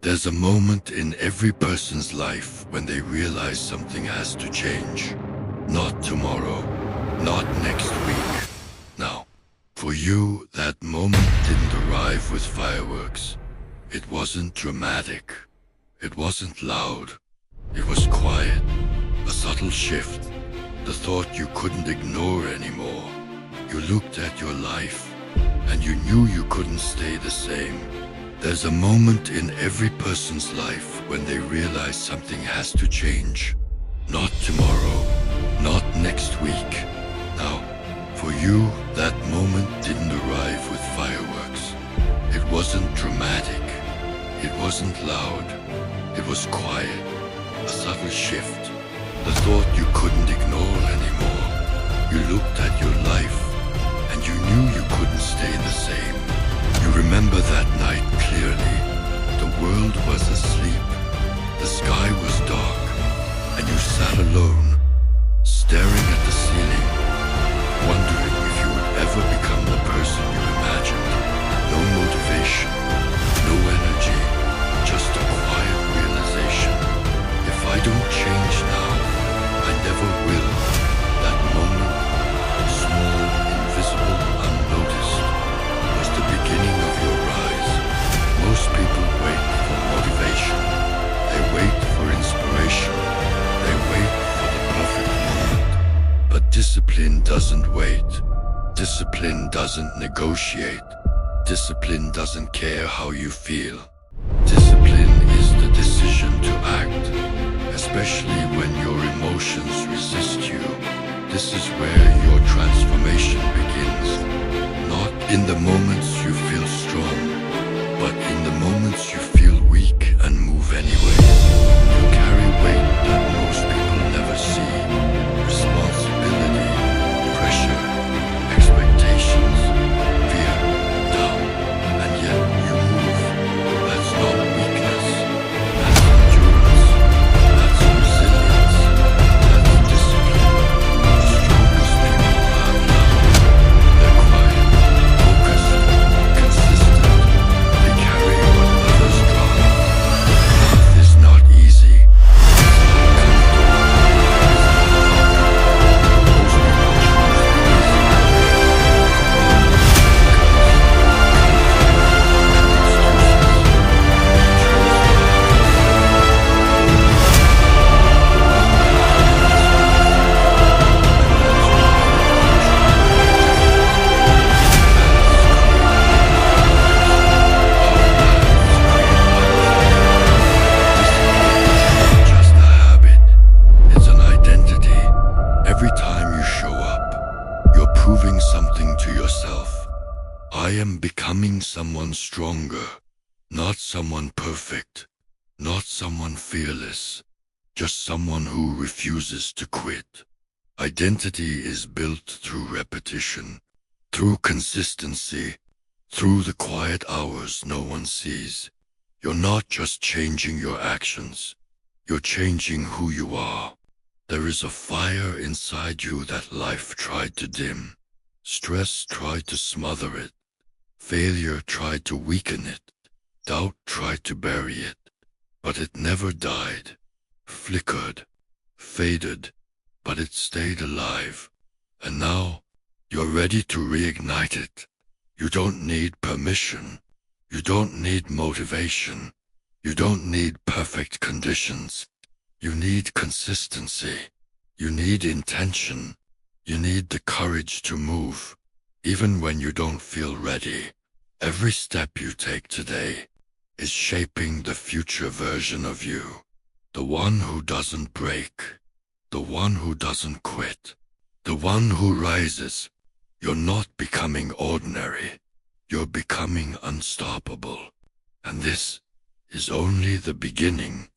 There's a moment in every person's life when they realize something has to change. Not tomorrow, not next week. Now, for you, that moment didn't arrive with fireworks. It wasn't dramatic. It wasn't loud. It was quiet. A subtle shift. The thought you couldn't ignore anymore. You looked at your life, and you knew you couldn't stay the same. There's a moment in every person's life when they realize something has to change. Not tomorrow, not next week. Now, for you, that moment didn't arrive with fireworks. It wasn't dramatic. It wasn't loud. It was quiet. A subtle shift. The thought you couldn't ignore anymore. You looked at your life, and you knew you couldn't stay the same. You remember that night clearly. The world was asleep. The sky was dark, and you sat alone, staring at the ceiling, wondering if you would ever become the person you imagined. No motivation, no energy, just a quiet realization. If I don't change now, I never will. That moment, small, invisible, unnoticed, was the beginning of your rise. Most people wait for motivation. They wait for inspiration. They wait for the perfect moment. But discipline doesn't wait. Discipline doesn't negotiate. Discipline doesn't care how you feel. Discipline is the decision to act, especially when your emotions resist you. This is where your transformation begins. Not in the moments you feel strong, but in the moments you feel weak and move anyway. You carry weight that most people never see. Responsibility, pressure, expectations, fear, doubt, and yet you move. That's not weakness. That's endurance. That's resilience. That's discipline. The strongest people aren't loud. They're quiet, focused, consistent. They carry what others drop. The path is not easy. Just a habit. It's an identity. Every time you show up, you're proving something to yourself. I am becoming someone stronger, not someone perfect, not someone fearless, just someone who refuses to quit. Identity is built through repetition, through consistency, through the quiet hours no one sees. You're not just changing your actions, you're changing who you are. There is a fire inside you that life tried to dim. Stress tried to smother it. Failure tried to weaken it. Doubt tried to bury it. But it never died. Flickered. Faded. But it stayed alive. And now, you're ready to reignite it. You don't need permission. You don't need motivation. You don't need perfect conditions. You need consistency. You need intention. You need the courage to move, even when you don't feel ready. Every step you take today is shaping the future version of you. The one who doesn't break. The one who doesn't quit. The one who rises. You're not becoming ordinary. You're becoming unstoppable. And this is only the beginning.